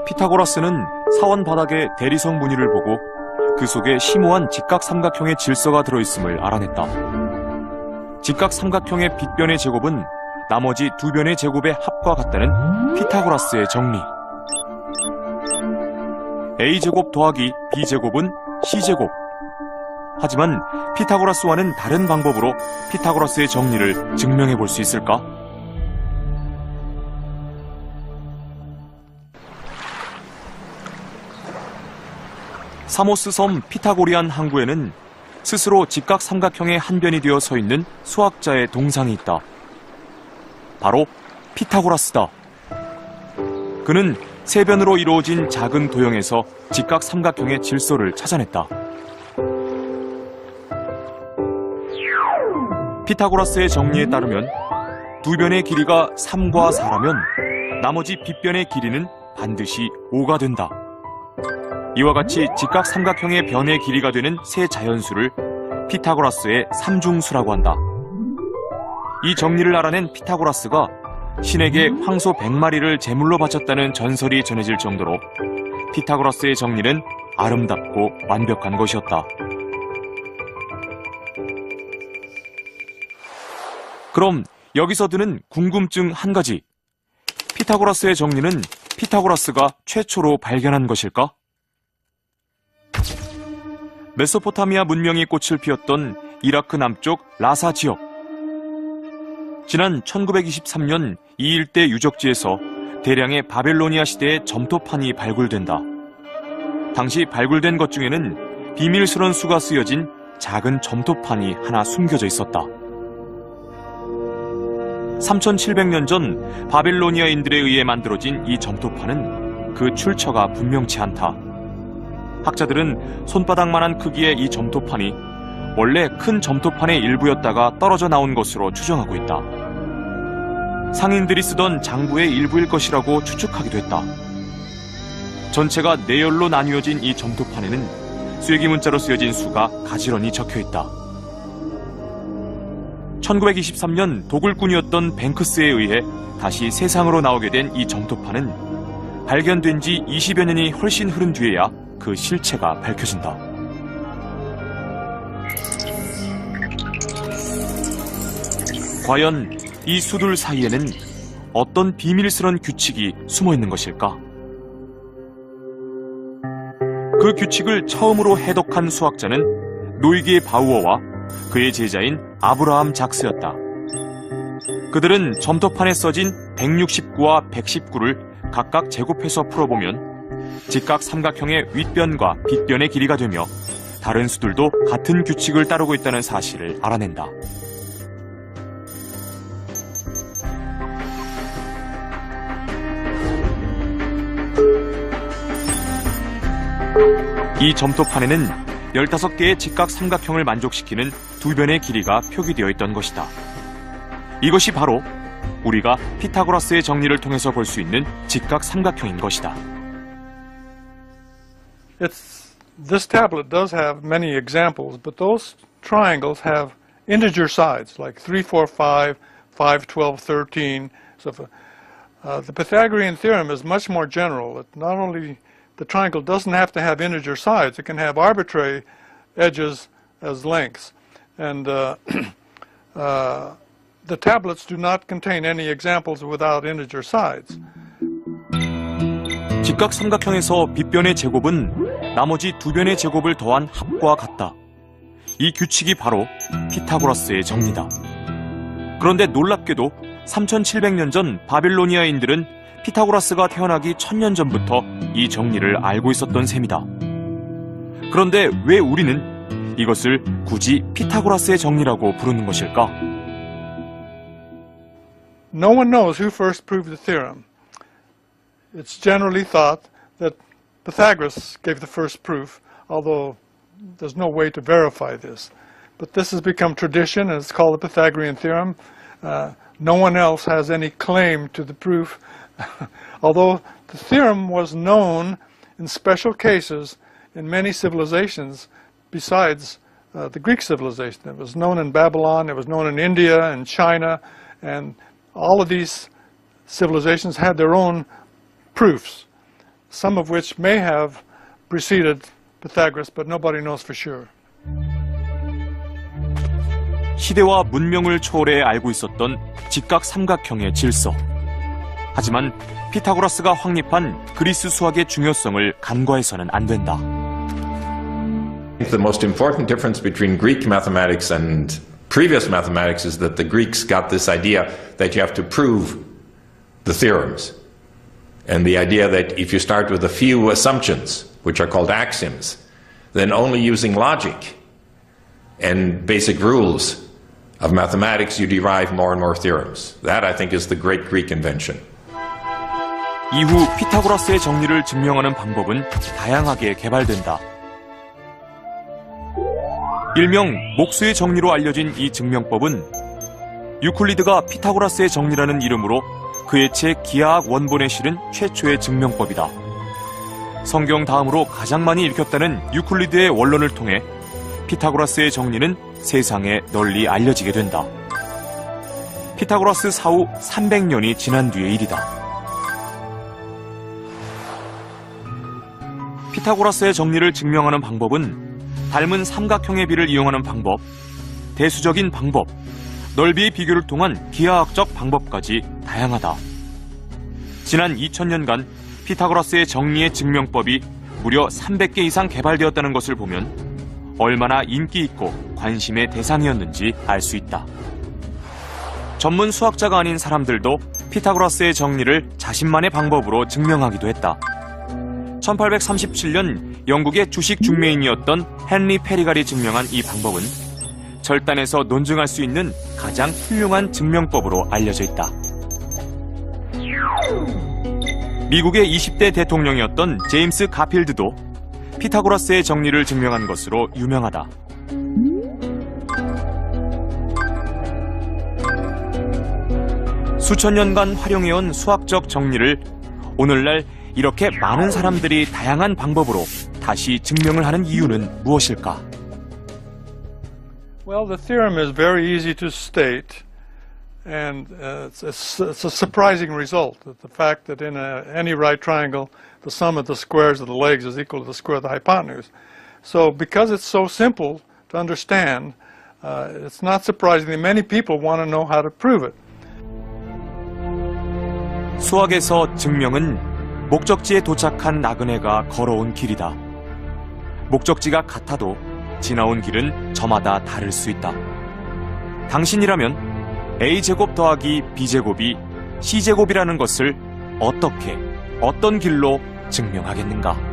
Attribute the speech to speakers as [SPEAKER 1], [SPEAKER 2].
[SPEAKER 1] 피타고라스는 사원 바닥의 대리석 무늬를 보고 그 속에 심오한 직각삼각형의 질서가 들어있음을 알아냈다. 직각삼각형의 빗변의 제곱은 나머지 두 변의 제곱의 합과 같다는 피타고라스의 정리. A제곱 더하기 B제곱은 C제곱. 하지만 피타고라스와는 다른 방법으로 피타고라스의 정리를 증명해 볼 수 있을까? 사모스 섬 피타고리안 항구에는 스스로 직각삼각형의 한 변이 되어 서 있는 수학자의 동상이 있다. 바로 피타고라스다. 그는 세 변으로 이루어진 작은 도형에서 직각삼각형의 질서를 찾아냈다. 피타고라스의 정리에 따르면 두 변의 길이가 3과 4라면 나머지 빗변의 길이는 반드시 5가 된다. 이와 같이 직각삼각형의 변의 길이가 되는 세 자연수를 피타고라스의 삼중수라고 한다. 이 정리를 알아낸 피타고라스가 신에게 황소 100마리를 제물로 바쳤다는 전설이 전해질 정도로 피타고라스의 정리는 아름답고 완벽한 것이었다. 그럼 여기서 드는 궁금증 한 가지. 피타고라스의 정리는 피타고라스가 최초로 발견한 것일까? 메소포타미아 문명이 꽃을 피웠던 이라크 남쪽 라사 지역. 지난 1923년 이 일대 유적지에서 대량의 바벨로니아 시대의 점토판이 발굴된다. 당시 발굴된 것 중에는 비밀스런 수가 쓰여진 작은 점토판이 하나 숨겨져 있었다. 3700년 전 바벨로니아인들에 의해 만들어진 이 점토판은 그 출처가 분명치 않다. 학자들은 손바닥만한 크기의 이 점토판이 원래 큰 점토판의 일부였다가 떨어져 나온 것으로 추정하고 있다. 상인들이 쓰던 장부의 일부일 것이라고 추측하기도 했다. 전체가 4열로 나뉘어진 이 점토판에는 쐐기 문자로 쓰여진 수가 가지런히 적혀 있다. 1923년 도굴꾼이었던 뱅크스에 의해 다시 세상으로 나오게 된 이 점토판은 발견된 지 20여 년이 훨씬 흐른 뒤에야 그 실체가 밝혀진다. 과연 이 수들 사이에는 어떤 비밀스런 규칙이 숨어 있는 것일까? 그 규칙을 처음으로 해독한 수학자는 노이게 바우어와 그의 제자인 아브라함 작스였다. 그들은 점토판에 써진 169와 119를 각각 제곱해서 풀어보면 직각삼각형의 윗변과 빗변의 길이가 되며 다른 수들도 같은 규칙을 따르고 있다는 사실을 알아낸다. 이 점토판에는 15개의 직각삼각형을 만족시키는 두 변의 길이가 표기되어 있던 것이다. 이것이 바로 우리가 피타고라스의 정리를 통해서 볼 수 있는 직각삼각형인 것이다.
[SPEAKER 2] This tablet does have many examples, but those triangles have integer sides, like 3, 4, 5, 5, 12, 13. So the Pythagorean theorem is much more general. It not only the triangle doesn't have to have integer sides, it can have arbitrary edges as lengths. And the tablets do not contain any examples without integer sides.
[SPEAKER 1] 직각삼각형에서 빗변의 제곱은 나머지 두 변의 제곱을 더한 합과 같다. 이 규칙이 바로 피타고라스의 정리다. 그런데 놀랍게도 3700년 전 바빌로니아인들은 피타고라스가 태어나기 1000년 전부터 이 정리를 알고 있었던 셈이다. 그런데 왜 우리는 이것을 굳이 피타고라스의 정리라고 부르는 것일까?
[SPEAKER 2] No one knows who first proved the theorem. It's generally thought that Pythagoras gave the first proof, although there's no way to verify this. But this has become tradition, and it's called the Pythagorean theorem. No one else has any claim to the proof, although the theorem was known in special cases in many civilizations besides the Greek civilization. It was known in Babylon, it was known in India and China, and all of these civilizations had their own proofs. some of which may have preceded Pythagoras, but nobody knows for sure.
[SPEAKER 1] 시대와 문명을 초월해 알고 있었던 직각 삼각형의 질서. 하지만 피타고라스가 확립한 그리스 수학의 중요성을 간과해서는 안 된다.
[SPEAKER 3] The most important difference between Greek mathematics and previous mathematics is that the Greeks got this idea that you have to prove the theorems. And the idea that if you start with a few assumptions, which are called axioms, then only using logic and basic rules of mathematics you derive more and more theorems. That, I think, is the great Greek invention.
[SPEAKER 1] 이후 피타고라스의 정리를 증명하는 방법은 다양하게 개발된다. 일명 목수의 정리로 알려진 이 증명법은 유클리드가 피타고라스의 정리라는 이름으로 그의 책 기하학 원본에 실은 최초의 증명법이다. 성경 다음으로 가장 많이 읽혔다는 유클리드의 원론을 통해 피타고라스의 정리는 세상에 널리 알려지게 된다. 피타고라스 사후 300년이 지난 뒤의 일이다. 피타고라스의 정리를 증명하는 방법은 닮은 삼각형의 비를 이용하는 방법, 대수적인 방법, 넓이의 비교를 통한 기하학적 방법까지 다양하다. 지난 2000년간 피타고라스의 정리의 증명법이 무려 300개 이상 개발되었다는 것을 보면 얼마나 인기 있고 관심의 대상이었는지 알 수 있다. 전문 수학자가 아닌 사람들도 피타고라스의 정리를 자신만의 방법으로 증명하기도 했다. 1837년 영국의 주식 중매인이었던 헨리 페리갈이 증명한 이 방법은 절단에서 논증할 수 있는 가장 훌륭한 증명법으로 알려져 있다. 미국의 20대 대통령이었던 제임스 가필드도 피타고라스의 정리를 증명한 것으로 유명하다. 수천 년간 활용해온 수학적 정리를 오늘날 이렇게 많은 사람들이 다양한 방법으로 다시 증명을 하는 이유는 무엇일까?
[SPEAKER 2] Well, the theorem is very easy to state, and it's a surprising result. The fact that in any right triangle, the sum of the squares of the legs is equal to the square of the hypotenuse. So because it's so simple to understand, it's not surprising that many people want to know how to prove it.
[SPEAKER 1] 수학에서 증명은 목적지에 도착한 나그네가 걸어온 길이다. 목적지가 같아도 지나온 길은 저마다 다를 수 있다. 당신이라면 a제곱 더하기 b제곱이 c제곱이라는 것을 어떻게, 어떤 길로 증명하겠는가?